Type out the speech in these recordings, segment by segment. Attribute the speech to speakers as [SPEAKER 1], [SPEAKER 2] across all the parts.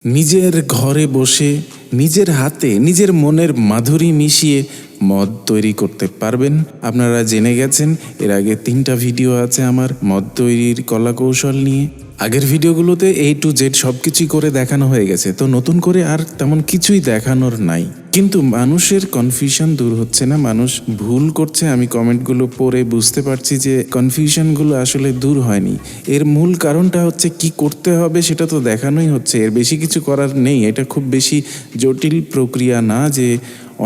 [SPEAKER 1] নিজের ঘরে বসে নিজের হাতে নিজের মনের মাধুরী মিশিয়ে মদ তৈরি করতে পারবেন। আপনারা জেনে গেছেন এর আগে 3টা ভিডিও আছে আমার মদ তৈরির কলাকৌশল নিয়ে। আগের ভিডিওগুলোতে A to Z সবকিছুই করে দেখানো হয়ে গেছে, তো নতুন করে আর তেমন কিছুই দেখানোর নাই। কিন্তু মানুষের কনফিউশন দূর হচ্ছে না, মানুষ ভুল করছে। আমি কমেন্টগুলো পড়ে বুঝতে পারছি যে কনফিউশনগুলো আসলে দূর হয়নি। এর মূল কারণটা হচ্ছে কি করতে হবে সেটা তো দেখানোই হচ্ছে, এর বেশি কিছু করার নেই। এটা খুব বেশি জটিল প্রক্রিয়া না যে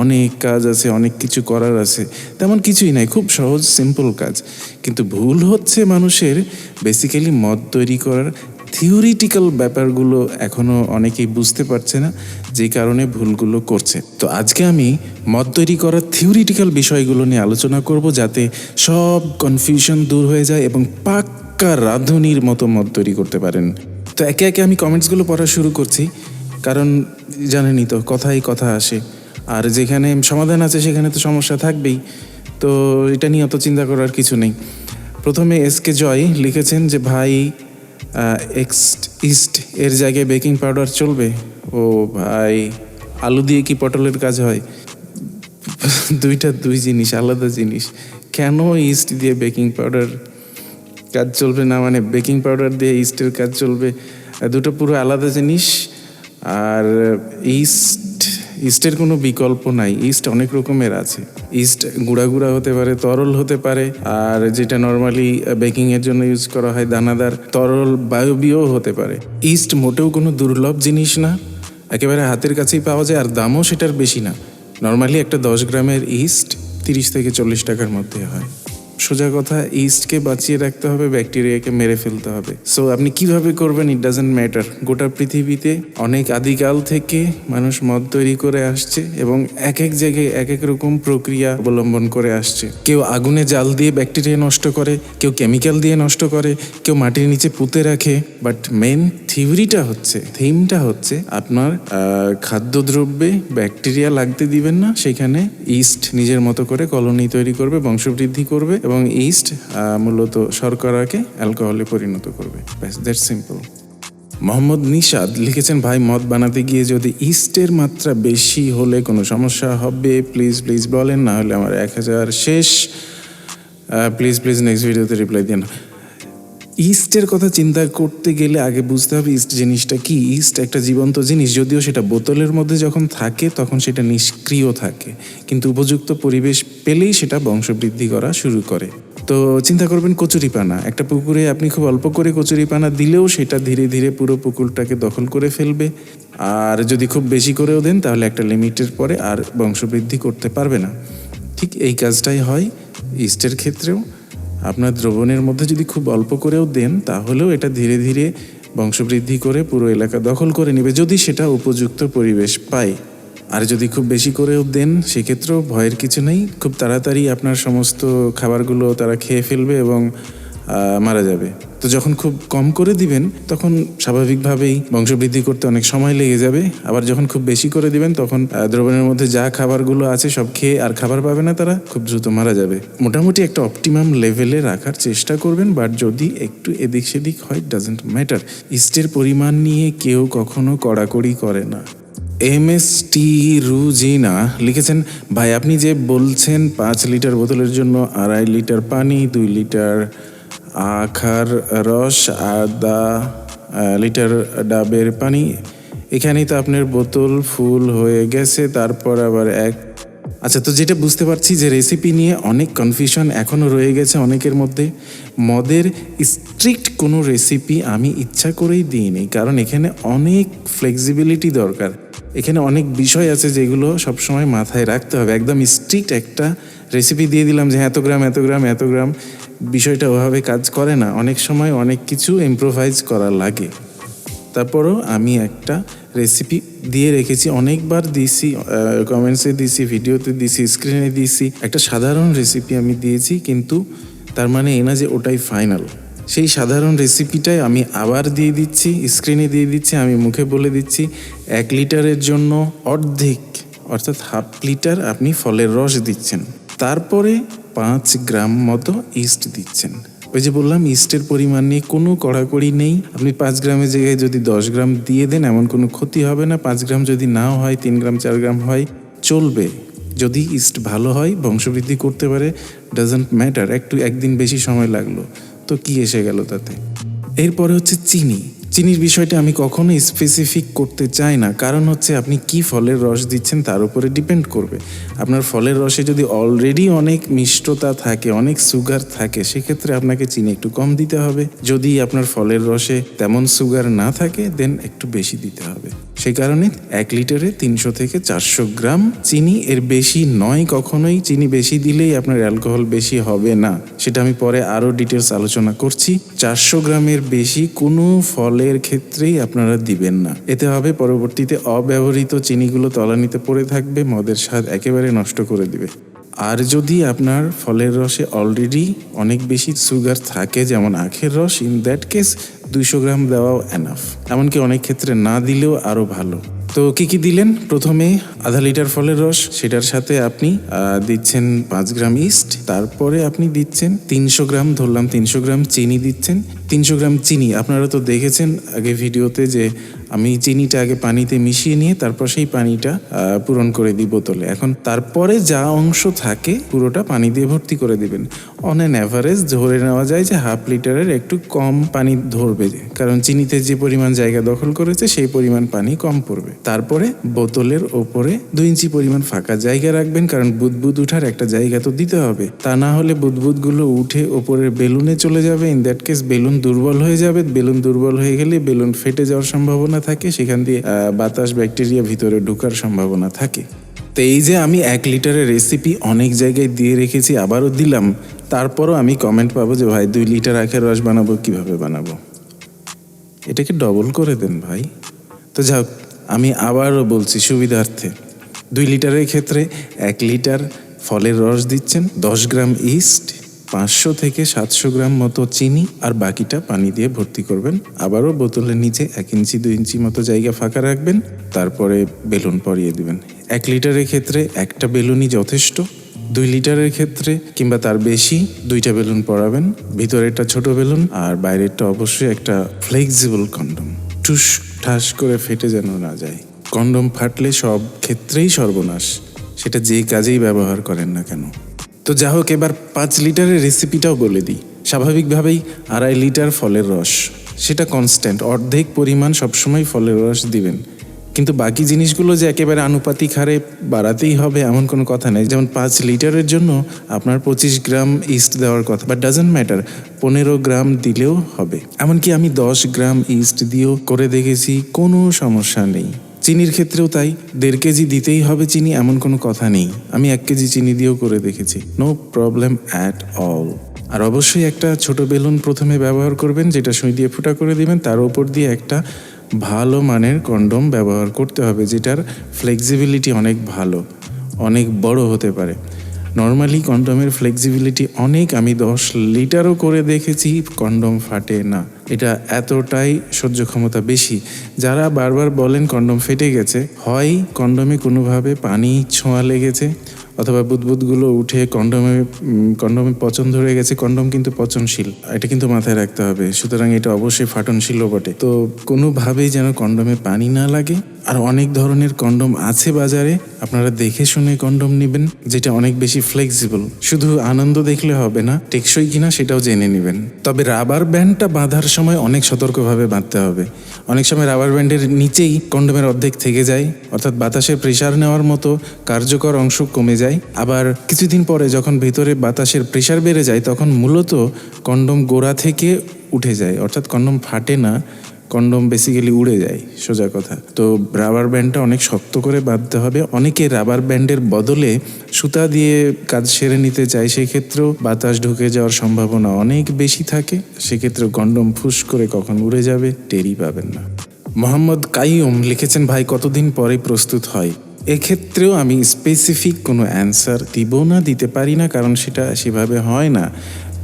[SPEAKER 1] অনেক কাজ আছে, অনেক কিছু করার আছে, তেমন কিছুই নাই, খুব সহজ সিম্পল কাজ। কিন্তু ভুল হচ্ছে মানুষের বেসিক্যালি মদ তৈরি করার থিওরিটিক্যাল ব্যাপারগুলো এখনও অনেকেই বুঝতে পারছে না, যে কারণে ভুলগুলো করছে। তো আজকে আমি মদ তৈরি করার থিওরিটিক্যাল বিষয়গুলো নিয়ে আলোচনা করব, যাতে সব কনফিউশন দূর হয়ে যায় এবং পাক্কা রাঁধুনির মতো মদ তৈরি করতে পারেন। তো একে একে আমি কমেন্টসগুলো পড়া শুরু করছি, কারণ জানেনই তো কথাই কথা আসে, আর যেখানে সমাধান আছে সেখানে তো সমস্যা থাকবেই। তো এটা নিয়ে অত চিন্তা করার কিছু নেই। প্রথমে SK জয় লিখেছেন যে ভাই ইস্ট এর জায়গায় বেকিং পাউডার চলবে? ও ভাই, আলু দিয়ে কি পটলের কাজ হয়? দুইটা দুই জিনিস, আলাদা জিনিস। কেন ইস্ট দিয়ে বেকিং পাউডার কাজ চলবে না, মানে বেকিং পাউডার দিয়ে ইস্টের কাজ চলবে? দুটো পুরো আলাদা জিনিস। আর ইস্টের কোনো বিকল্প নাই, ইস্ট অনেক রকমের আছে। ইস্ট গুঁড়া গুঁড়া হতে পারে, তরল হতে পারে, আর যেটা নর্মালি বেকিংয়ের জন্য ইউজ করা হয় দানাদার তরল বায়বীয় হতে পারে। ইস্ট মোটেও কোনো দুর্লভ জিনিস না, একেবারে হাতের কাছেই পাওয়া যায়, আর দামও সেটার বেশি না। নর্মালি একটা 10 গ্রামের ইস্ট 30 থেকে 40 টাকার মধ্যে হয়। সোজা কথা, ইস্টকে বাঁচিয়ে রাখতে হবে, ব্যাকটেরিয়াকে মেরে ফেলতে হবে। সো আপনি কিভাবে করবেন ইট ডাজেন্ট ম্যাটার। গোটা পৃথিবীতে অনেক আদিকাল থেকে মানুষ মদ তৈরি করে আসছে এবং এক এক জায়গায় এক এক রকম প্রক্রিয়া অবলম্বন করে আসছে। কেউ আগুনে জাল দিয়ে ব্যাকটেরিয়া নষ্ট করে, কেউ কেমিক্যাল দিয়ে নষ্ট করে, কেউ মাটির নিচে পুঁতে রাখে। বাট মেন থিমটা হচ্ছে আপনার খাদ্যদ্রব্যে ব্যাকটেরিয়া লাগতে দিবেন না, সেখানে ইস্ট নিজের মতো করে কলোনি তৈরি করবে, বংশবৃদ্ধি করবে, এবং ইস্ট মূলত শর্করাকে অ্যালকোহলে পরিণত করবে। ব্যাস, দ্যাটস সিম্পল। মোহাম্মদ নিশাদ লিখেছেন ভাই মদ বানাতে গিয়ে যদি ইস্টের মাত্রা বেশি হলে কোনো সমস্যা হবে? প্লিজ বলেন, না হলে আমার 1000 শেষ। প্লিজ নেক্সট ভিডিওতে রিপ্লাই দিন। ইস্টের কথা চিন্তা করতে গেলে আগে বুঝতে হবে ইস্ট জিনিসটা কি। ইস্ট একটা জীবন্ত জিনিস, যদিও সেটা বোতলের মধ্যে যখন থাকে তখন সেটা নিষ্ক্রিয় থাকে, কিন্তু উপযুক্ত পরিবেশ পেলেই সেটা বংশবৃদ্ধি করা শুরু করে। তো চিন্তা করবেন কচুরিপানা, একটা পুকুরে আপনি খুব অল্প করে কচুরিপানা দিলেও সেটা ধীরে ধীরে পুরো পুকুরটাকে দখল করে ফেলবে। আর যদি খুব বেশি করেও দেন তাহলে একটা লিমিটের পরে আর বংশবৃদ্ধি করতে পারবে না। ঠিক এই কাজটাই হয় ইস্টের ক্ষেত্রেও। আপনার দ্রবণের মধ্যে যদি খুব অল্প করেও দেন তাহলেও এটা ধীরে ধীরে বংশবৃদ্ধি করে পুরো এলাকা দখল করে নেবে, যদি সেটা উপযুক্ত পরিবেশ পায়। আর যদি খুব বেশি করেও দেন সেক্ষেত্রেও ভয়ের কিছু নেই, খুব তাড়াতাড়ি আপনার সমস্ত খাবারগুলো তারা খেয়ে ফেলবে এবং মারা যাবে। তো যখন খুব কম করে দিবেন তখন স্বাভাবিকভাবেই বংশবৃদ্ধি করতে অনেক সময় লেগে যাবে। আবার যখন খুব বেশি করে দিবেন তখন দ্রবণের মধ্যে যা খাবারগুলো আছে সব খেয়ে আর খাবার পাবে না, তারা খুব দ্রুত মারা যাবে। মোটামুটি একটা অপটিমাম লেভেলে রাখার চেষ্টা করবেন, বাট যদি একটু এদিক সেদিক হয় ডাজেন্ট ম্যাটার। ইস্টের পরিমাণ নিয়ে কেউ কখনো কড়াকড়ি করে না। MST রুজিনা লিখেছেন ভাই আপনি যে বলছেন 5 লিটার বোতলের জন্য 2.5 লিটার পানি, 2 লিটার আখার রস, আধা লিটার ডাবের পানি, এখানেই তো আপনার বোতল ফুল হয়ে গেছে। তারপর আবার আচ্ছা, তো যেটা বুঝতে পারছি যে রেসিপি নিয়ে অনেক কনফিউশন এখনও রয়ে গেছে অনেকের মধ্যে। মদের স্ট্রিক্ট কোনো রেসিপি আমি ইচ্ছা করেই দিইনি, কারণ এখানে অনেক ফ্লেক্সিবিলিটি দরকার। এখানে অনেক বিষয় আছে যেগুলো সবসময় মাথায় রাখতে হবে। একদম স্ট্রিক্ট একটা রেসিপি দিয়ে দিলাম যে এত গ্রাম, বিষয়টা ওভাবে কাজ করে না। অনেক সময় অনেক কিছু ইম্প্রোভাইজ করা লাগে। তারপরও আমি একটা রেসিপি দিয়ে রেখেছি, অনেকবার দিয়েছি, কমেন্টসে দিয়েছি, ভিডিওতে দিয়েছি, স্ক্রিনে দিয়েছি। একটা সাধারণ রেসিপি আমি দিয়েছি, কিন্তু তার মানে এই না যে ওটাই ফাইনাল। সেই সাধারণ রেসিপিটাই আমি আবার দিয়ে দিচ্ছি, স্ক্রিনে দিয়ে দিচ্ছি, আমি মুখে বলে দিচ্ছি। 1 লিটারের জন্য অর্ধেক অর্থাৎ 1/2 লিটার আপনি ফলের রস দিচ্ছেন, তারপরে 5 গ্রাম মতো ইস্ট দিচ্ছেন। ওই যে বললাম ইস্টের পরিমাণ নিয়ে কোনো কড়াকড়ি নেই। আপনি 5 গ্রামের জায়গায় যদি 10 গ্রাম দিয়ে দেন এমন কোনো ক্ষতি হবে না। 5 গ্রাম যদি নাও হয়, 3 গ্রাম 4 গ্রাম হয়, চলবে। যদি ইস্ট ভালো হয়, বংশবৃদ্ধি করতে পারে, ডাজন্ট ম্যাটার। একদিন বেশি সময় লাগলো তো কি এসে গেল তাতে। এরপরে হচ্ছে চিনির বিষয়টা আমি কখনো স্পেসিফিক করতে চাই না, কারণ হচ্ছে আপনি কি ফলের রস দিচ্ছেন তার উপরে ডিপেন্ড করবে। আপনার ফলের রসে যদি অলরেডি অনেক মিষ্টতা থাকে, অনেক সুগার থাকে, সেক্ষেত্রে আপনাকে চিনি একটু কম দিতে হবে। যদি আপনার ফলের রসে তেমন সুগার না থাকে দেন একটু বেশি দিতে হবে। সেই কারণে 1 লিটারে 300 থেকে 400 গ্রাম চিনি, এর বেশি নয় কখনোই। চিনি বেশি দিলেই আপনার অ্যালকোহল বেশি হবে না, সেটা আমি পরে আরও ডিটেলস আলোচনা করছি। 400 গ্রামের বেশি কোনো ফলের ক্ষেত্রেই আপনারা দিবেন না। এতে হবে পরবর্তীতে অব্যবহৃত চিনিগুলো তলানিতে পড়ে থাকবে, মদের স্বাদ একেবারে নষ্ট করে দিবে। আর যদি আপনার ফলের রসে অলরেডি অনেক বেশি সুগার থাকে, যেমন আখের রস, ইন দ্যাট কেস 200 গ্রাম দেওয়াও এনাফ। এমনকি অনেক ক্ষেত্রে না দিলেও আরও ভালো। তো কি দিলেন? প্রথমে আধা লিটার ফলের রস, সেটার সাথে আপনি দিচ্ছেন 5 গ্রাম ইস্ট। তারপরে আপনি দিচ্ছেন 300 গ্রাম, ধরলাম 300 গ্রাম চিনি দিচ্ছেন। 300 গ্রাম চিনি আপনারা তো দেখেছেন আগে ভিডিওতে যে আমি চিনিটা আগে পানিতে মিশিয়ে নিয়ে তারপর সেই পানিটা পূরণ করে দিই বোতলে। এখন তারপরে যা অংশ থাকে পুরোটা পানি দিয়ে ভর্তি করে দিবেন। অন অ্যান অ্যাভারেজ ধরে নেওয়া যায় যে 1/2 লিটারের একটু কম পানি ধরবে, কারণ চিনিতে যে পরিমাণ জায়গা দখল করেছে সেই পরিমাণ পানি কম পড়বে। তারপরে বোতলের ওপরে 2 ইঞ্চি পরিমাণ ফাঁকা জায়গা রাখবেন, কারণ বুদবুদ উঠার একটা জায়গা তো দিতে হবে। তা না হলে বুদবুদগুলো উঠে ওপরের বেলুনে চলে যাবে। ইন দ্যাট কেস বেলুন দুর্বল হয়ে যাবে। বেলুন দুর্বল হয়ে গেলে বেলুন ফেটে যাওয়ার সম্ভাবনা থাকে, সেখান দিয়ে বাতাস, ব্যাকটেরিয়া ভিতরে ঢোকার সম্ভাবনা থাকে। তো এই যে আমি 1 লিটারের রেসিপি অনেক জায়গায় দিয়ে রেখেছি, আবারও দিলাম, তারপরও আমি কমেন্ট পাবো যে ভাই 2 লিটার আখের রস বানাবো, কিভাবে বানাবো? এটাকে ডবল করে দেন ভাই। তো যাক, আমি আবারও বলছি সুবিধার্থে, 2 লিটারের ক্ষেত্রে 1 লিটার ফলের রস দিচ্ছেন, 10 গ্রাম ইস্ট, 500 থেকে 700 গ্রাম মতো চিনি, আর বাকিটা পানি দিয়ে ভর্তি করবেন। আবারও বোতলের নিচে 1 ইঞ্চি 2 ইঞ্চি মতো জায়গা ফাঁকা রাখবেন, তারপরে বেলুন পরিয়ে দিবেন। 1 লিটারের ক্ষেত্রে একটা বেলুনই যথেষ্ট। 2 লিটারের ক্ষেত্রে কিংবা তার বেশি 2টা বেলুন পরাবেন, ভিতরেরটা ছোট বেলুন আর বাইরেরটা অবশ্যই একটা ফ্লেক্সিবল কন্ডম। ঠুস ঠাস করে ফেটে যেন না যায়। কন্ডম ফাটলে সব ক্ষেত্রেই সর্বনাশ, সেটা যে কাজেই ব্যবহার করেন না কেন। তো যা হোক, এবার 5 লিটারের রেসিপিটাও বলে দিই। স্বাভাবিকভাবেই 2.5 লিটার ফলের রস, সেটা কনস্ট্যান্ট, অর্ধেক পরিমাণ সবসময় ফলের রস দিবেন। কিন্তু বাকি জিনিসগুলো যে একেবারে আনুপাতিক হারে বাড়াতেই হবে এমন কোনো কথা নেই। যেমন 5 লিটারের জন্য আপনার 25 গ্রাম ইস্ট দেওয়ার কথা, বাট ডাজন্ট ম্যাটার, 15 গ্রাম দিলেও হবে। এমনকি আমি 10 গ্রাম ইস্ট দিয়েও করে দেখেছি, কোনো সমস্যা নেই। চিনির ক্ষেত্রেও তাই, 1.5 কেজি দিতেই হবে চিনি এমন কোনো কথা নেই। আমি 1 কেজি চিনি দিয়েও করে দেখেছি, নো প্রবলেম অ্যাট অল। আর অবশ্যই একটা ছোট বেলুন প্রথমে ব্যবহার করবেন, যেটা সুই দিয়ে ফুটা করে দিবেন, তার উপর দিয়ে একটা ভালো মানের কন্ডম ব্যবহার করতে হবে, যেটার ফ্লেক্সিবিলিটি অনেক ভালো, অনেক বড় হতে পারে। নর্মালি কন্ডমের ফ্লেক্সিবিলিটি অনেক, আমি 10 লিটারও করে দেখেছি, কন্ডম ফাটে না। এটা এতটাই সহ্য ক্ষমতা বেশি। যারা বারবার বলেন কন্ডম ফেটে গেছে, হয় কন্ডমে কোনোভাবে পানি ছোঁয়া লেগেছে, অথবা বুদবুদগুলো উঠে কন্ডমে পচন ধরে গেছে। কন্ডম কিন্তু পচনশীল, এটা কিন্তু মাথায় রাখতে হবে। সুতরাং এটা অবশ্যই ফাটনশীলও বটে। তো কোনোভাবেই যেন কন্ডমে পানি না লাগে। আর অনেক ধরনের কন্ডম আছে বাজারে, আপনারা দেখে শুনে কন্ডম নেবেন, যেটা অনেক বেশি ফ্লেক্সিবল। শুধু আনন্দ দেখলে হবে না, টেকসই কিনা সেটাও জেনে নেবেন। তবে রাবার ব্যান্ডটা বাঁধার সময় অনেক সতর্কভাবে বাঁধতে হবে। অনেক সময় রাবার ব্যান্ডের নিচেই কন্ডমের অর্ধেক থেকে যায়, অর্থাৎ বাতাসে প্রেসার নেওয়ার মতো কার্যকর অংশ কমে যায়। আবার কিছুদিন পরে যখন ভেতরে বাতাসের প্রেসার বেড়ে যায়, তখন মূলত কন্ডম গোড়া থেকে উঠে যায়, অর্থাৎ কন্ডম ফাটে না, কন্ডম বেসিক্যালি উড়ে যায়, সোজা কথা। তো রাবার ব্যান্ডটা অনেক শক্ত করে বাঁধতে হবে। অনেকে রাবার ব্যান্ডের বদলে সুতা দিয়ে কাজ সেরে নিতে চায়, সেক্ষেত্রেও বাতাস ঢুকে যাওয়ার সম্ভাবনা অনেক বেশি থাকে। সেক্ষেত্রে কন্ডম ফুস করে কখন উড়ে যাবে টেরই পাবেন না। মোহাম্মদ কাইয়ুম লিখেছেন, ভাই কতদিন পরে প্রস্তুত হয়? এক্ষেত্রেও আমি স্পেসিফিক কোনো অ্যান্সার দিতে পারি না, কারণ সেটা সেভাবে হয় না।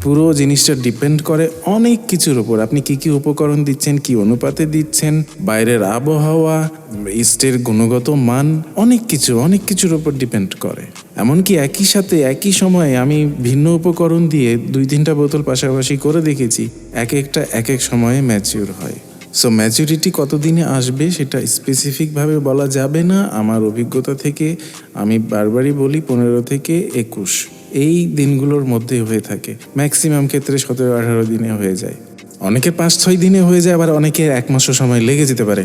[SPEAKER 1] পুরো জিনিসটা ডিপেন্ড করে অনেক কিছুর উপর। আপনি কি কি উপকরণ দিচ্ছেন, কি অনুপাতে দিচ্ছেন, বাইরের আবহাওয়া, ইস্টের গুণগত মান, অনেক কিছুর উপর ডিপেন্ড করে। এমনকি একই সাথে একই সময়ে আমি ভিন্ন উপকরণ দিয়ে 2-3টা বোতল পাশাপাশি করে দেখেছি, এক এক সময়ে ম্যাচিউর হয়। সো ম্যাচুরিটি কতদিনে আসবে সেটা স্পেসিফিকভাবে বলা যাবে না। আমার অভিজ্ঞতা থেকে আমি বারবারই বলি 15 থেকে 21 এই দিনগুলোর মধ্যে হয়ে থাকে। ম্যাক্সিমাম ক্ষেত্রে 17-18 দিনে হয়ে যায়, অনেকের 5-6 দিনে হয়ে যায়, আবার অনেকের 1 মাসও সময় লেগে যেতে পারে।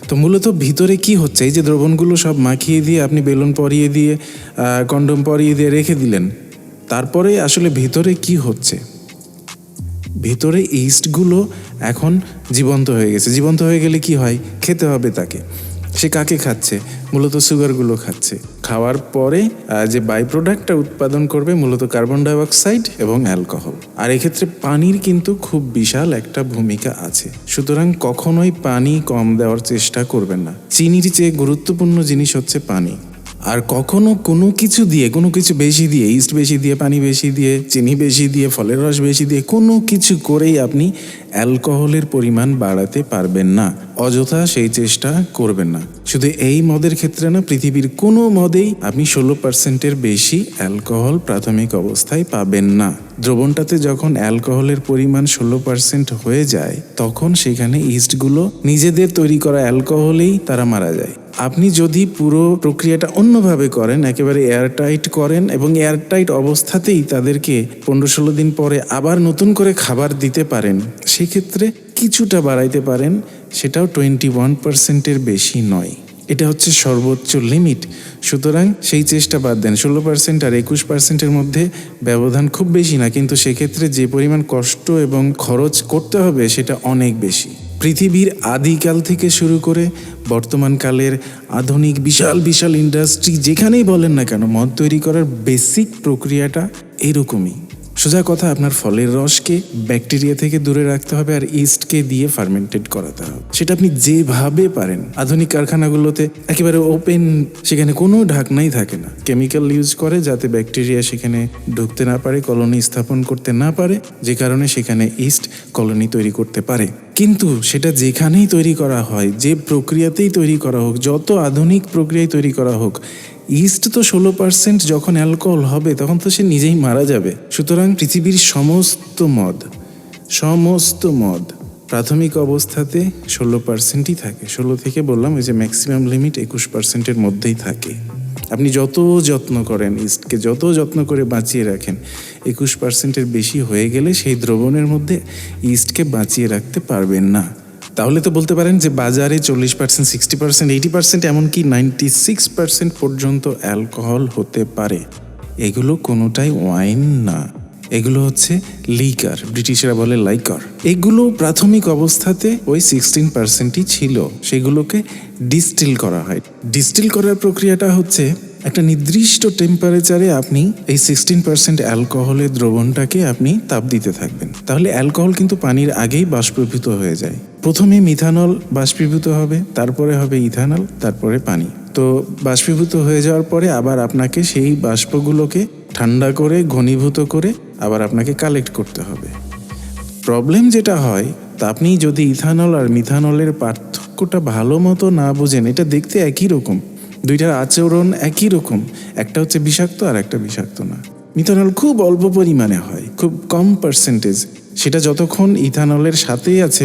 [SPEAKER 1] তো মূলত ভিতরে কি হচ্ছে, এই যে দ্রবণগুলো সব মাখিয়ে দিয়ে আপনি বেলুন পরিয়ে দিয়ে কন্ডম পরিয়ে দিয়ে রেখে দিলেন, তারপরে আসলে ভিতরে কি হচ্ছে? ভিতরে ইস্টগুলো এখন জীবন্ত হয়ে গেছে। জীবন্ত হয়ে গেলে কি হয়? খেতে হবে তাকে। সে কাকে খাচ্ছে? মূলত সুগারগুলো খাচ্ছে। খাওয়ার পরে যে বাই প্রোডাক্টটা উৎপাদন করবে মূলত কার্বন ডাইঅক্সাইড এবং অ্যালকোহল। আর এক্ষেত্রে পানির কিন্তু খুব বিশাল একটা ভূমিকা আছে। সুতরাং কখনোই পানি কম দেওয়ার চেষ্টা করবেন না। চিনির চেয়ে গুরুত্বপূর্ণ জিনিস হচ্ছে পানি। আর কখনো কোনো কিছু বেশি দিয়ে, ইস্ট বেশি দিয়ে, পানি বেশি দিয়ে, চিনি বেশি দিয়ে, ফলের রস বেশি দিয়ে কোনো কিছু করেই আপনি অ্যালকোহলের পরিমাণ বাড়াতে পারবেন না। অযথা সেই চেষ্টা করবেন না। শুধু এই মদের ক্ষেত্রে না, পৃথিবীর কোনো মদেই আপনি 16%-এর বেশি অ্যালকোহল প্রাথমিক অবস্থায় পাবেন না। দ্রবণটাতে যখন অ্যালকোহলের পরিমাণ 16% হয়ে যায়, তখন সেখানে ইস্টগুলো নিজেদের তৈরি করা অ্যালকোহলেই তারা মারা যায়। আপনি যদি পুরো প্রক্রিয়াটা অন্যভাবে করেন, একেবারে এয়ারটাইট করেন এবং এয়ারটাইট অবস্থাতেই তাদেরকে 15-16 দিন পরে আবার নতুন করে খাবার দিতে পারেন, সেক্ষেত্রে কিছুটা বাড়াইতে পারেন, সেটাও 21%-এর বেশি নয়। এটা হচ্ছে সর্বোচ্চ লিমিট। সুতরাং সেই চেষ্টা বাদ দেন। 16% আর 21%-এর মধ্যে ব্যবধান খুব বেশি না, কিন্তু সেক্ষেত্রে যে পরিমাণ কষ্ট এবং খরচ করতে হবে সেটা অনেক বেশি। পৃথিবীর আদিকাল থেকে শুরু করে বর্তমানকালের আধুনিক বিশাল ইন্ডাস্ট্রি যেখানেই বলেন না কেন, মদ তৈরি করার বেসিক প্রক্রিয়াটা এরকমই। সোজা কথা, আপনার ফলের রসকে ব্যাকটেরিয়া থেকে দূরে রাখতে হবে আর ইস্টকে দিয়ে ফার্মেন্টেড করাতে হবে। সেটা আপনি যেভাবে পারেন। আধুনিক কারখানাগুলোতে একেবারে ওপেন, সেখানে কোনো ঢাকনাই থাকে না, কেমিক্যাল ইউজ করে যাতে ব্যাকটেরিয়া সেখানে ঢুকতে না পারে, কলোনি স্থাপন করতে না পারে, যে কারণে সেখানে ইস্ট কলোনি তৈরি করতে পারে। কিন্তু সেটা যেখানেই তৈরি করা হয়, যে প্রক্রিয়াতেই তৈরি করা হোক, যত আধুনিক প্রক্রিয়ায় তৈরি করা হোক, ইস্ট তো 16% যখন অ্যালকোহল হবে তখন তো সে নিজেই মারা যাবে। সুতরাং পৃথিবীর সমস্ত মদ প্রাথমিক অবস্থাতে 16%ই থাকে। 16 থেকে বললাম ওই যে ম্যাক্সিমাম লিমিট 21%-এর মধ্যেই থাকে। আপনি যত যত্ন করেন, ইস্টকে যত যত্ন করে বাঁচিয়ে রাখেন, 21%-এর বেশি হয়ে গেলে সেই দ্রবণের মধ্যে ইস্টকে বাঁচিয়ে রাখতে পারবেন না। তাহলে তো বলতে পারেন যে বাজারে 40%, 60%, 80%, এমনকি 96% পর্যন্ত অ্যালকোহল হতে পারে। এগুলো কোনোটাই ওয়াইন না, এগুলো হচ্ছে লিকার, ব্রিটিশরা বলে লাইকার। এগুলো প্রাথমিক অবস্থাতে ওই 16%ই ছিল, সেগুলোকে ডিস্টিল করা হয়। ডিস্টিল করার প্রক্রিয়াটা হচ্ছে একটা নির্দিষ্ট টেম্পারেচারে আপনি এই 16% অ্যালকোহলের দ্রবণটাকে আপনি তাপ দিতে থাকবেন। তাহলে অ্যালকোহল কিন্তু পানির আগেই বাষ্পীভূত হয়ে যায়। প্রথমে মিথানল বাষ্পীভূত হবে, তারপরে হবে ইথানল, তারপরে পানি। তো বাষ্পীভূত হয়ে যাওয়ার পরে আবার আপনাকে সেই বাষ্পগুলোকে ঠান্ডা করে ঘনীভূত করে আবার আপনাকে কালেক্ট করতে হবে। প্রবলেম যেটা হয়, তা আপনি যদি ইথানল আর মিথানলের পার্থক্যটা ভালো মতো না বুঝেন, এটা দেখতে একই রকম, দুইটার আচরণ একই রকম, একটা হচ্ছে বিষাক্ত আর একটা বিষাক্ত না। মিথানল খুব অল্প পরিমাণে হয়, খুব কম পার্সেন্টেজ। সেটা যতক্ষণ ইথানলের সাথেই আছে,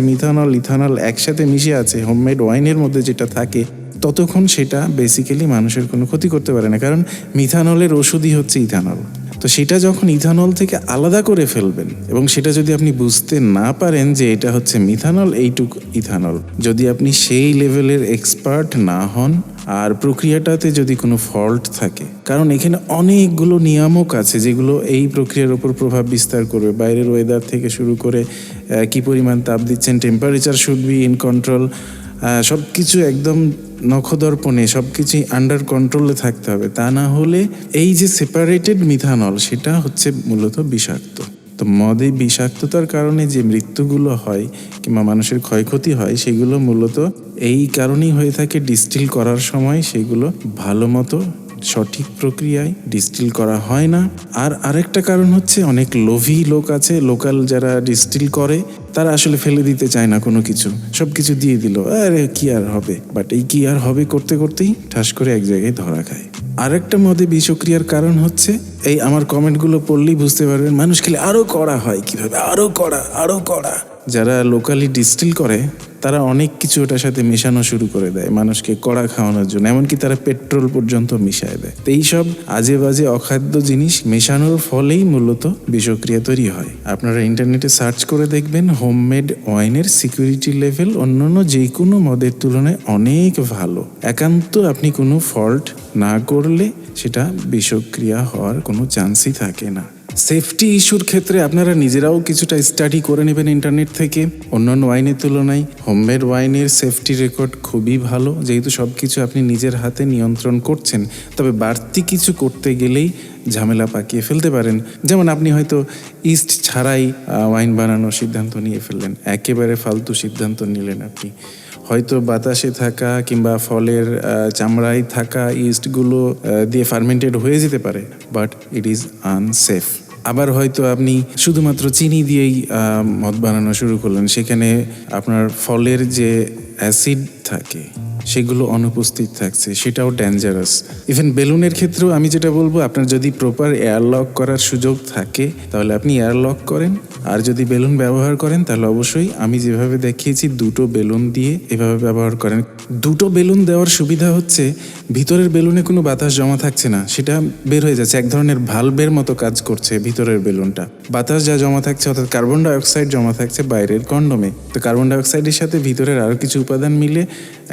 [SPEAKER 1] ইথানল একসাথে মিশে আছে হোমমেড ওয়াইনের মধ্যে যেটা থাকে, ততক্ষণ সেটা বেসিক্যালি মানুষের কোনো ক্ষতি করতে পারে না, কারণ মিথানলের ওষুধই হচ্ছে ইথানল। তো সেটা যখন ইথানল থেকে আলাদা করে ফেলবেন, এবং সেটা যদি আপনি বুঝতে না পারেন যে এটা হচ্ছে মিথানল, এইটুক ইথানল, যদি আপনি সেই লেভেলের এক্সপার্ট না হন আর প্রক্রিয়াটাতে যদি কোনো ফল্ট থাকে, কারণ এখানে অনেকগুলো নিয়ামক আছে যেগুলো এই প্রক্রিয়ার উপর প্রভাব বিস্তার করবে। বাইরের ওয়েদার থেকে শুরু করে কি পরিমাণ তাপ দিচ্ছেন, temperature should be in control, সব কিছু একদম নখদর্পণে সব কিছুই আন্ডার কন্ট্রোলে থাকতে হবে। তা না হলে এই যে সেপারেটেড মিথানল, সেটা হচ্ছে মূলত বিষাক্ত। তো মদে বিষাক্ততার কারণে যে মৃত্যুগুলো হয় কিংবা মানুষের ক্ষয়ক্ষতি হয়, সেগুলো মূলত এই কারণেই হয়ে থাকে। ডিস্টিল করার সময় সেগুলো ভালো মতো সঠিক প্রক্রিয়ায় ডিস্টিল করা হয় না। আর আরেকটা কারণ হচ্ছে অনেক লোভী লোক আছে, লোকাল যারা ডিস্টিল করে তারা আসলে ফেলে দিতে চায় না কোনো কিছু, সব কিছু দিয়ে দিল, আরে কি আর হবে, বাট এই কি আর হবে করতে করতেই ঠাস করে এক জায়গায় ধরা খায়। আরেকটা মদে বিষক্রিয়ার কারণ হচ্ছে, এই আমার কমেন্টগুলো পড়লেই বুঝতে পারবেন, মানুষ খেলে আরও কড়া হয় কিভাবে, আরও কড়া। যারা লোকালি ডিস্টিল করে তারা অনেক কিছু ওটার সাথে মেশানো শুরু করে দেয় মানুষকে কড়া খাওয়ানোর জন্য, এমনকি তারা পেট্রোল পর্যন্ত মিশায় দেয়। তো এইসব আজে বাজে অখাদ্য জিনিস মেশানোর ফলেই মূলত বিষক্রিয়া তৈরি হয়। আপনারা ইন্টারনেটে সার্চ করে দেখবেন হোমমেড ওয়াইনের সিকিউরিটি লেভেল অন্যান্য যে কোনো মদের তুলনায় অনেক ভালো। একান্ত আপনি কোনো ফল্ট না করলে সেটা বিষক্রিয়া হওয়ার কোনো চান্সই থাকে না। সেফটি ইস্যুর ক্ষেত্রে আপনারা নিজেরাও কিছুটা স্টাডি করে নেবেন ইন্টারনেট থেকে। অন্যান্য ওয়াইনের তুলনায় হোমমেড ওয়াইনের সেফটি রেকর্ড খুবই ভালো, যেহেতু সব কিছু আপনি নিজের হাতে নিয়ন্ত্রণ করছেন। তবে বাড়তি কিছু করতে গেলেই ঝামেলা পাকিয়ে ফেলতে পারেন। যেমন আপনি হয়তো ইস্ট ছাড়াই ওয়াইন বানানোর সিদ্ধান্ত নিয়ে ফেললেন, একেবারে ফালতু সিদ্ধান্ত নিলেন আপনি। হয়তো বাতাসে থাকা কিংবা ফলের চামড়ায় থাকা ইস্টগুলো দিয়ে ফার্মেন্টেড হয়ে যেতে পারে, বাট ইট ইজ আনসেফ। আবার হয়তো আপনি শুধুমাত্র চিনি দিয়েই মদ বানানো শুরু করলেন, সেখানে আপনার ফলের যে অ্যাসিড থাকে সেগুলো অনুপস্থিত থাকছে, সেটাও ডেঞ্জারাস। ইভেন বেলুনের ক্ষেত্রেও আমি যেটা বলবো, আপনার যদি প্রপার এয়ারলক করার সুযোগ থাকে তাহলে আপনি এয়ারলক করেন, আর যদি বেলুন ব্যবহার করেন তাহলে অবশ্যই আমি যেভাবে দেখিয়েছি দুটো বেলুন দিয়ে এভাবে ব্যবহার করেন। দুটো বেলুন দেওয়ার সুবিধা হচ্ছে ভিতরের বেলুনে কোনো বাতাস জমা থাকছে না, সেটা বের হয়ে যাচ্ছে, এক ধরনের ভালভের মতো কাজ করছে ভিতরের বেলুনটা। বাতাস যা জমা থাকছে অর্থাৎ কার্বন ডাইঅক্সাইড জমা থাকছে বাইরের কন্ডমে, তো কার্বন ডাইঅক্সাইডের সাথে ভিতরের আরও কিছু উপাদান মিলে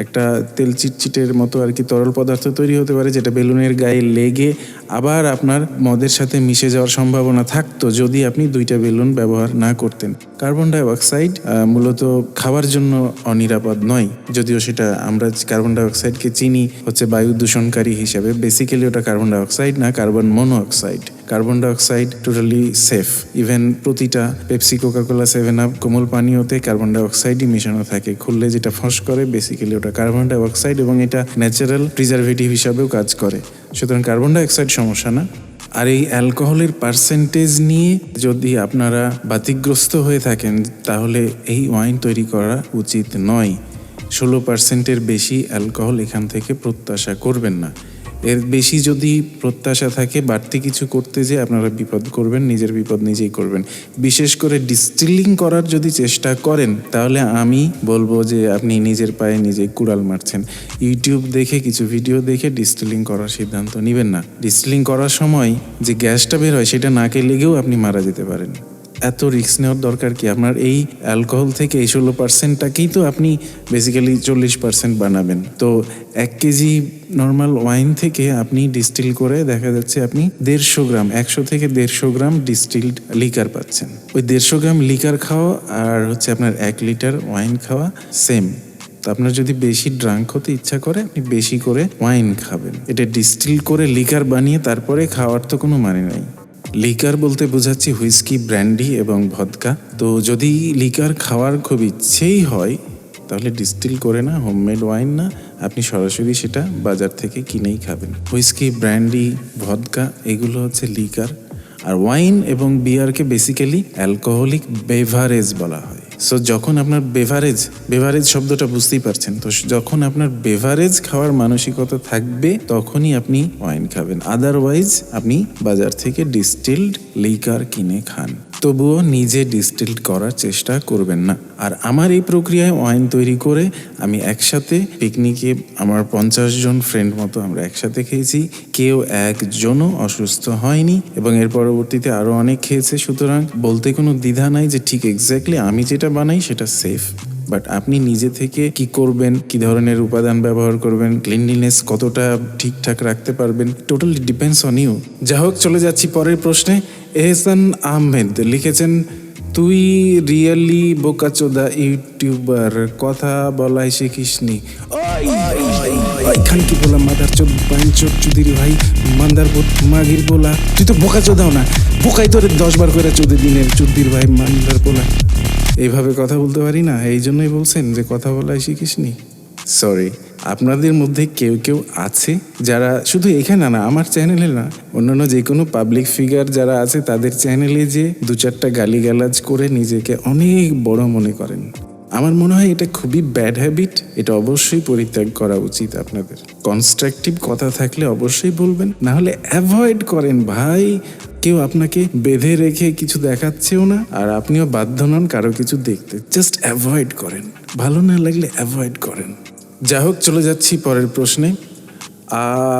[SPEAKER 1] একটা তেল চিটচিটের মতো আর কি তরল পদার্থ তৈরি হতে পারে, যেটা বেলুনের গায়ে লেগে আবার আপনার মদের সাথে মিশে যাওয়ার সম্ভাবনা থাকতো যদি আপনি দুইটা বেলুন ব্যবহার না করতেন। কার্বন ডাইঅক্সাইড মূলত খাওয়ার জন্য অনিরাপদ নয়, যদিও সেটা আমরা কার্বন ডাইঅক্সাইডকে চিনি হচ্ছে বায়ু দূষণকারী হিসাবে। বেসিক্যালি ওটা কার্বন ডাইঅক্সাইড না, carbon monoxide. Carbon dioxide totally safe. Even প্রতিটা পেপসি, কোকাকোলা, 7 আপ কোমল পানীয়তে কার্বন ডাইঅক্সাইডই মেশানো থাকে। খুললে যেটা ফস করে বেসিক্যালি ওটা কার্বন ডাইঅক্সাইড, এবং এটা ন্যাচারাল প্রিজারভেটিভ হিসাবেও কাজ করে। সুতরাং কার্বন ডাইঅক্সাইড সমস্যা না। আর এই অ্যালকোহলের পার্সেন্টেজ নিয়ে যদি আপনারা বাতিগ্রস্ত হয়ে থাকেন তাহলে এই ওয়াইন তৈরি করা উচিত নয়। 16% বেশি অ্যালকোহল এখান থেকে প্রত্যাশা করবেন না। এর বেশি যদি প্রত্যাশা থাকে বাড়তি কিছু করতে যে আপনারা বিপদ করবেন, নিজের বিপদ নিজেই করবেন। বিশেষ করে ডিস্টিলিং করার যদি চেষ্টা করেন তাহলে আমি বলবো যে আপনি নিজের পায়ে নিজেই কুড়াল মারছেন। ইউটিউব দেখে কিছু ভিডিও দেখে ডিস্টিলিং করার সিদ্ধান্ত নেবেন না। ডিস্টিলিং করার সময় যে গ্যাসটা বের হয় সেটা নাকে লেগেও আপনি মারা যেতে পারেন। এত রিস্ক নেওয়ার দরকার কি? আপনার এই অ্যালকোহল থেকে এই 16%টাকেই তো আপনি বেসিক্যালি 40% বানাবেন। তো 1 কেজি নর্মাল ওয়াইন থেকে আপনি ডিস্টিল করে দেখা যাচ্ছে আপনি 150 গ্রাম, 100 থেকে 150 গ্রাম ডিস্টিলড লিকার পাচ্ছেন। ওই 150 গ্রাম লিকার খাওয়া আর হচ্ছে আপনার 1 লিটার ওয়াইন খাওয়া সেম। তো আপনার যদি বেশি ড্রাঙ্ক হতে ইচ্ছা করে আপনি বেশি করে ওয়াইন খাবেন। এটা ডিস্টিল করে লিকার বানিয়ে তারপরে খাওয়ার তো কোনো মানে নাই। লিকার বলতে বোঝাচ্ছি হুইস্কি, ব্র্যান্ডি এবং ভদকা। তো যদি লিকার খাওয়ার খুব ইচ্ছেই হয় তাহলে ডিস্টিল করে না, হোমমেড ওয়াইন না, আপনি সরাসরি সেটা বাজার থেকে কিনেই খাবেন। হুইস্কি, ব্র্যান্ডি, ভদকা এগুলো হচ্ছে লিকার। আর ওয়াইন এবং বিয়ারকে বেসিক্যালি অ্যালকোহলিক বেভারেজ বলা হয়। সো যখন আপনার বেভারেজ শব্দটা বুঝতেই পারছেন, তো যখন আপনার বেভারেজ খাওয়ার মানসিকতা থাকবে তখনই আপনি ওয়াইন খাবেন। আদারওয়াইজ আপনি বাজার থেকে ডিস্টিলড লিকার কিনে খান, তবুও নিজে ডিস্টিলড করার চেষ্টা করবেন না। আর আমার এই প্রক্রিয়ায় ওয়াইন তৈরি করে আমি একসাথে পিকনিকে আমার 50 জন ফ্রেন্ড মতো আমরা একসাথে খেয়েছি, কেউ একজনও অসুস্থ হয়নি, এবং এর পরবর্তীতে আরও অনেক খেয়েছে। সুতরাং বলতে কোনো দ্বিধা নাই যে ঠিক এক্স্যাক্টলি আমি যেটা বানাই সেটা সেফ। বাট আপনি নিজে থেকে কি করবেন, কি ধরনের উপাদান ব্যবহার করবেন, ক্লিনলিনেস কতটা ঠিকঠাক রাখতে পারবেন, টোটালি ডিপেন্ডস অন ইউ। যা হোক, চলে যাচ্ছি পরের প্রশ্নে। এহসান আহমেদ লিখেছেন, তুই রিয়েলি বোকাচোদা ইউটিউবার, কথা বলাই শিখিসনি। খানকি বলা মাদার চোদ বাইনচোদ চুদির ভাই মান্দার মাগির বলা, তুই তো বোকাচোদাও না, বোকাই তোরে 10 বার করে চোদে দিনের চুদির ভাই মান্দার বলা। এইভাবে কথা বলতে পারি না, এই জন্যই বলছেন যে কথা বলাই শিখিসনি। সরি, আপনাদের মধ্যে কেউ কেউ আছে যারা শুধু এখানে না, আমার চ্যানেলে না, অন্যান্য যে কোনো পাবলিক ফিগার যারা আছে তাদের চ্যানেলে যে 2-4টা গালিগালাজ করে নিজেকে অনেক বড় মনে করেন। আমার মনে হয় এটা খুবই ব্যাড হ্যাবিট, এটা অবশ্যই পরিত্যাগ করা উচিত আপনাদের। কনস্ট্রাকটিভ কথা থাকলে অবশ্যই বলবেন, না হলে অ্যাভয়েড করেন ভাই। কেউ আপনাকে বেঁধে রেখে কিছু দেখাচ্ছেও না, আর আপনিও বাধ্য নন কারো কিছু দেখতে। জাস্ট অ্যাভয়েড করেন, ভালো না লাগলে অ্যাভয়েড করেন। যা হোক, চলে যাচ্ছি পরের প্রশ্নে।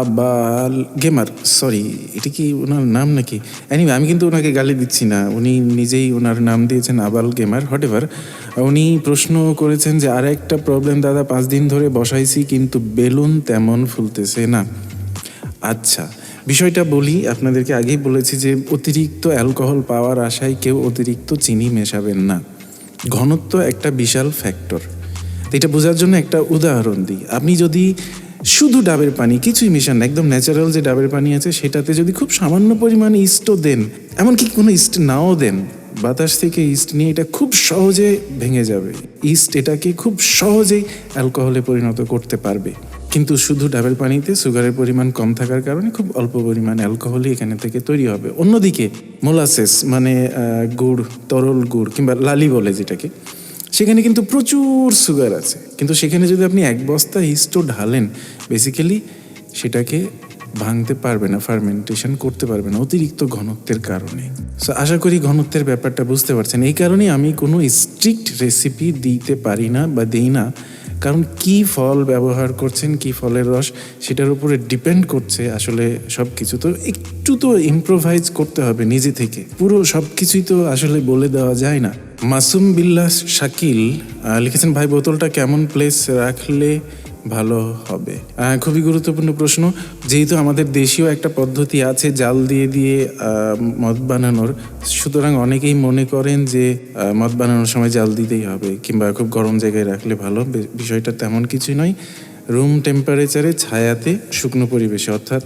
[SPEAKER 1] আবাল গেমার, সরি এটা কি ওনার নাম নাকি? এনিওয়ে, আমি কিন্তু ওনাকে গালি দিচ্ছি না, উনি নিজেই ওনার নাম দিয়েছেন আবাল গেমার, হোয়াটএভার। উনি প্রশ্ন করেছেন যে আর একটা প্রবলেম দাদা, 5 দিন ধরে বসাইছি কিন্তু বেলুন তেমন ফুলতেছে না। আচ্ছা, বিষয়টা বলি, আপনাদেরকে আগেই বলেছি যে অতিরিক্ত অ্যালকোহল পাওয়ার আশায় কেউ অতিরিক্ত চিনি মেশাবেন না। ঘনত্ব একটা বিশাল ফ্যাক্টর। এটা বোঝার জন্য একটা উদাহরণ দিই। আপনি যদি শুধু ডাবের পানি, কিছুই মেশান না, একদম ন্যাচারাল যে ডাবের পানি আছে সেটাতে যদি খুব সামান্য পরিমাণে ইস্টও দেন, এমনকি কোনো ইস্ট নাও দেন, বাতাস থেকে ইস্ট নিয়ে এটা খুব সহজে ভেঙে যাবে। ইস্ট এটাকে খুব সহজেই অ্যালকোহলে পরিণত করতে পারবে। কিন্তু শুধু ডাবের পানিতে সুগারের পরিমাণ কম থাকার কারণে খুব অল্প পরিমাণ অ্যালকোহলই এখানে থেকে তৈরি হবে। অন্যদিকে মোলাসেস মানে গুড়, তরল গুড় কিংবা লালি বলে যেটাকে, সেখানে কিন্তু প্রচুর সুগার আছে, কিন্তু সেখানে যদি আপনি 1 বস্তা ইস্টও ঢালেন, বেসিক্যালি সেটাকে ভাঙতে পারবে না, ফার্মেন্টেশন করতে পারবে না অতিরিক্ত ঘনত্বের কারণে। সো আশা করি ঘনত্বের ব্যাপারটা বুঝতে পারছেন। এই কারণেই আমি কোনো স্ট্রিক্ট রেসিপি দিতে পারি না বা দিই না, কারণ কি ফল ব্যবহার করছেন, কি ফলের রস, সেটার উপরে ডিপেন্ড করছে আসলে সব কিছু। তো একটু তো ইম্প্রোভাইজ করতে হবে নিজে থেকে, পুরো সব কিছুই তো আসলে বলে দেওয়া যায় না। মাসুম বিল্লাহ শাকিল লিখেছেন, ভাই বোতলটা কেমন প্লেস রাখলে ভালো হবে? খুবই গুরুত্বপূর্ণ প্রশ্ন। যেহেতু আমাদের দেশীয় একটা পদ্ধতি আছে জাল দিয়ে দিয়ে মদ বানানোর, সুতরাং অনেকেই মনে করেন যে মদ বানানোর সময় জাল দিতেই হবে কিংবা খুব গরম জায়গায় রাখলে ভালো। বিষয়টা তেমন কিছুই নয়। রুম টেম্পারেচারে, ছায়াতে, শুকনো পরিবেশে, অর্থাৎ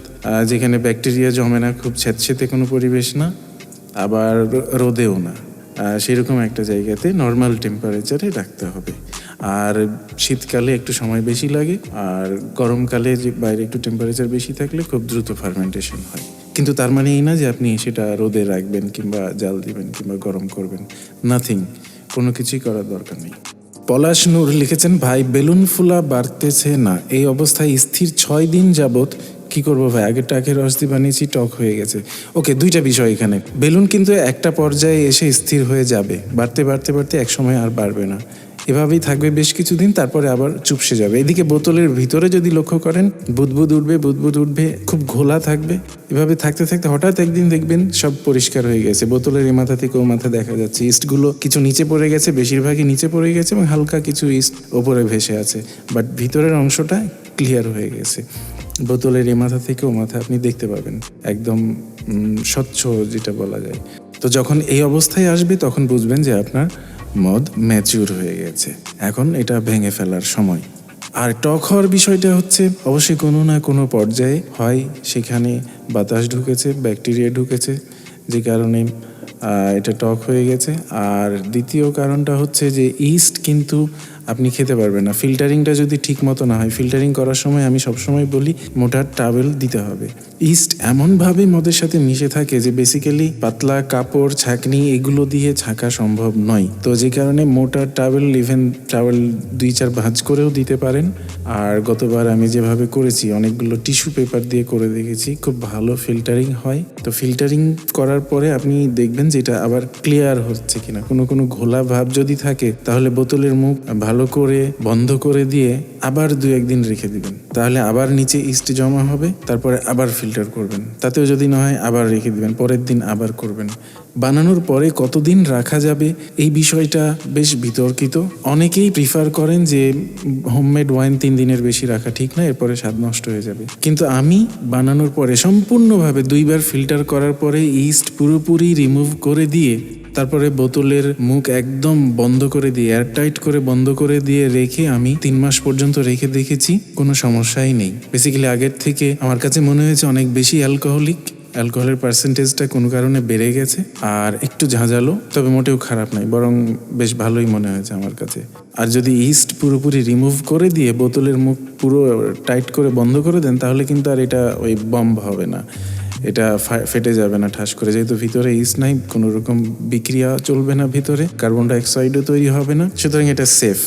[SPEAKER 1] যেখানে ব্যাকটেরিয়া জমে না, খুব স্যাঁতসেঁতে কোনো পরিবেশ না, আবার রোদেও না, সেরকম একটা জায়গাতে নর্মাল টেম্পারেচারে রাখতে হবে। আর শীতকালে একটু সময় বেশি লাগে, আর গরমকালে যে বাইরে একটু টেম্পারেচার বেশি থাকলে খুব দ্রুত ফার্মেন্টেশন হয়। কিন্তু তার মানে এই না যে আপনি সেটা রোদে রাখবেন কিংবা জাল দিবেন কিংবা গরম করবেন, নাথিং, কোনো কিছুই করার দরকার নেই। পলাশ নূর লিখেছেন, ভাই বেলুন ফুলা বাড়তেছে না, এই অবস্থায় স্থির 6 দিন যাবত কি করবো ভাই? আগেরটা আখের রস দিয়ে বানিয়েছি, টক হয়ে গেছে। ওকে, 2টা বিষয় এখানে। বেলুন কিন্তু একটা পর্যায়ে এসে স্থির হয়ে যাবে, বাড়তে বাড়তে বাড়তে এক সময় আর বাড়বে না, এভাবেই থাকবে বেশ কিছুদিন, তারপরে আবার চুপসে যাবে। এদিকে বোতলের ভিতরে যদি লক্ষ্য করেন, বুদবুদ উঠবে, খুব ঘোলা থাকবে। এভাবে থাকতে থাকতে হঠাৎ একদিন দেখবেন সব পরিষ্কার হয়ে গেছে, বোতলের এ মাথা থেকে ও মাথা দেখা যাচ্ছে, ইস্টগুলো কিছু নিচে পড়ে গেছে, বেশিরভাগই নিচে পড়ে গেছে এবং হালকা কিছু ইস্ট ওপরে ভেসে আছে, বাট ভিতরের অংশটা ক্লিয়ার হয়ে গেছে। বোতলের এ মাথা থেকে ও মাথা আপনি দেখতে পাবেন, একদম স্বচ্ছ যেটা বলা যায়। তো যখন এই অবস্থায় আসবে তখন বুঝবেন যে আপনার মদ ম্যাচিউর হয়ে গেছে, এখন এটা ভেঙে ফেলার সময়। আর টক হওয়ার বিষয়টা হচ্ছে অবশ্যই কোনো না কোনো পর্যায়ে হয় সেখানে বাতাস ঢুকেছে, ব্যাকটেরিয়া ঢুকেছে, যে কারণে এটা টক হয়ে গেছে। আর দ্বিতীয় কারণটা হচ্ছে যে ইস্ট কিন্তু আপনি খেতে পারবেন না, ফিল্টারিংটা যদি ঠিক মতো না হয়। ফিল্টারিং করার সময় আমি সবসময় বলি মোটা টাওয়েল দিতে হবে। ইস্ট এমনভাবে মদের সাথে মিশে থাকে যে বেসিক্যালি পাতলা কাপড়, ছাঁকনি এগুলো দিয়ে ছাঁকা সম্ভব নয়। তো যে কারণে মোটা টাওয়েল, ইভেন টাওয়েল 2-4 ভাঁজ করেও দিতে পারেন। আর গতবার আমি যেভাবে করেছি, অনেকগুলো টিস্যু পেপার দিয়ে করে দেখেছি, খুব ভালো ফিল্টারিং হয়। তো ফিল্টারিং করার পরে আপনি দেখবেন যে এটা আবার ক্লিয়ার হচ্ছে কিনা। কোনো ঘোলা ভাব যদি থাকে তাহলে বোতলের মুখ ভালো করে বন্ধ করে দিয়ে আবার 2-1 দিন রেখে দিবেন, তাহলে আবার নিচে ইস্ট জমা হবে, তারপরে আবার ফিল্টার করবেন। তাতেও যদি না হয় আবার রেখে দিবেন, পরের দিন আবার করবেন। বানানোর পরে কতদিন রাখা যাবে এই বিষয়টা বেশ বিতর্কিত। অনেকেই প্রিফার করেন যে হোমমেড ওয়াইন 3 দিনের বেশি রাখা ঠিক না, এরপরে স্বাদ নষ্ট হয়ে যাবে। কিন্তু আমি বানানোর পরে সম্পূর্ণভাবে 2 বার ফিল্টার করার পরে ইস্ট পুরোপুরি রিমুভ করে দিয়ে, তারপরে বোতলের মুখ একদম বন্ধ করে দিয়ে, এয়ারটাইট করে বন্ধ করে দিয়ে রেখে আমি 3 মাস পর্যন্ত রেখে দেখেছি, কোনো সমস্যাই নেই। বেসিক্যালি আগের থেকে আমার কাছে মনে হয়েছে অনেক বেশি অ্যালকোহলিক, অ্যালকোহলের পার্সেন্টেজটা কোনো কারণে বেড়ে গেছে আর একটু ঝাঁঝালো, তবে মোটেও খারাপ নয়, বরং বেশ ভালোই মনে হয়েছে আমার কাছে। আর যদি ইস্ট পুরোপুরি রিমুভ করে দিয়ে বোতলের মুখ পুরো টাইট করে বন্ধ করে দেন, তাহলে কিন্তু আর এটা ওই বম্ব হবে না, এটা ফেটে যাবে না ঠাস করে, যেহেতু ভিতরে ইস্ট নাই, কোনো রকম বিক্রিয়া চলবে না, ভিতরে কার্বন ডাইঅক্সাইডও তৈরি হবে না, সুতরাং এটা সেফ।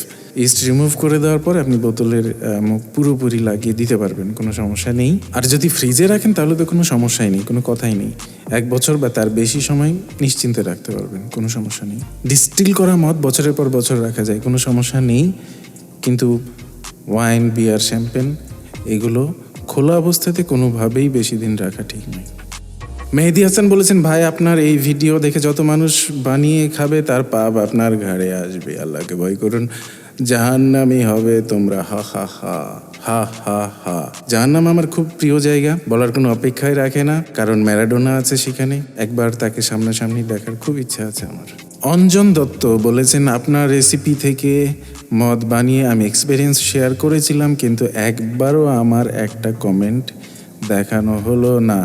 [SPEAKER 1] ইস্ট রিমুভ করে দেওয়ার পর আপনি বোতলের মুখ পুরোপুরি লাগিয়ে দিতে পারবেন, কোনো সমস্যা নেই। আর যদি ফ্রিজে রাখেন তাহলে তো কোনো সমস্যাই নেই, কোনো কথাই নেই। 1 বছর বা তার বেশি সময় নিশ্চিন্তে রাখতে পারবেন, কোনো সমস্যা নেই। ডিস্টিল করা মদ বছরের পর বছর রাখা যায়, কোনো সমস্যা নেই, কিন্তু ওয়াইন, বিয়ার, শ্যাম্পেন এগুলো খোলা অবস্থাতে কোনোভাবেই বেশি দিন রাখা ঠিক নয়। মেহেদি হাসান বলেছেন, ভাই আপনার এই ভিডিও দেখে যত মানুষ বানিয়ে খাবে তার পাপ আপনার ঘাড়ে আসবে, আল্লাহকে ভয় করুন, জাহান্নামী হবে তোমরা, হা হা হা হা হা হা। জাহান্নাম আমার খুব প্রিয় জায়গা, বলার কোনো অপেক্ষাই রাখে না, কারণ ম্যারাডোনা আছে সেখানে, একবার তাকে সামনাসামনি দেখার খুব ইচ্ছা আছে আমার। অঞ্জন দত্ত বলেছেন, আপনার রেসিপি থেকে মদ বানিয়ে আমি এক্সপিরিয়েন্স শেয়ার করেছিলাম, কিন্তু একবারও আমার একটা কমেন্ট দেখানো হলো না।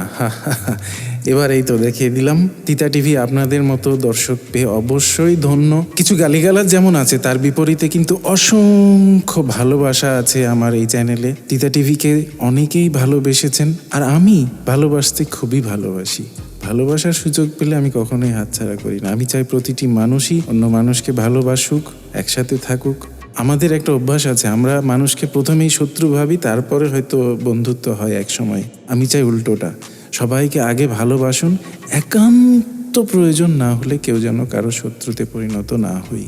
[SPEAKER 1] এবার এই তো দেখিয়ে দিলাম। তিতা টিভি আপনাদের মতো দর্শক পেয়ে অবশ্যই ধন্য। কিছু গালিগালাজ যেমন আছে, তার বিপরীতে কিন্তু অসংখ্য ভালোবাসা আছে আমার এই চ্যানেলে। তিতা টিভিকে অনেকেই ভালোবেসেছেন, আর আমি ভালোবাসতে খুবই ভালোবাসি। ভালোবাসার সুযোগ পেলে আমি কখনোই হাতছাড়া করি না। আমি চাই প্রতিটি মানুষই অন্য মানুষকে ভালোবাসুক, একসাথে থাকুক। আমাদের একটা অভ্যাস আছে, আমরা মানুষকে প্রথমেই শত্রু ভাবি, তারপরে হয়তো বন্ধুত্ব হয় এক সময়। আমি চাই উল্টোটা, সবাইকে আগে ভালোবাসুন, একান্ত প্রয়োজন না হলে কেউ যেন কারো শত্রুতে পরিণত না হই।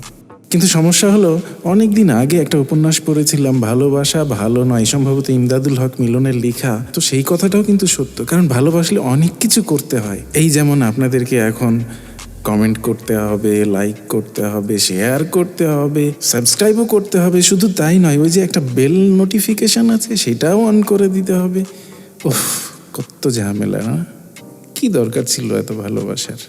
[SPEAKER 1] কিন্তু সমস্যা হলো, অনেক দিন আগে একটা উপন্যাস পড়েছিলাম, ভালোবাসা ভালো নয়, সম্ভবত ইমদাদুল হক মিলনের লেখা। তো সেই কথাটাও কিন্তু সত্য, কারণ ভালোবাসলে অনেক কিছু করতে হয়। এই যেমন আপনাদেরকে এখন কমেন্ট করতে হবে, লাইক করতে হবে, শেয়ার করতে হবে, সাবস্ক্রাইবও করতে হবে। শুধু তাই নয়, ওই যে একটা বেল নোটিফিকেশন আছে সেটাও অন করে দিতে হবে। ওহ, কত ঝামেলা না? কি দরকার ছিল এত ভালোবাসার?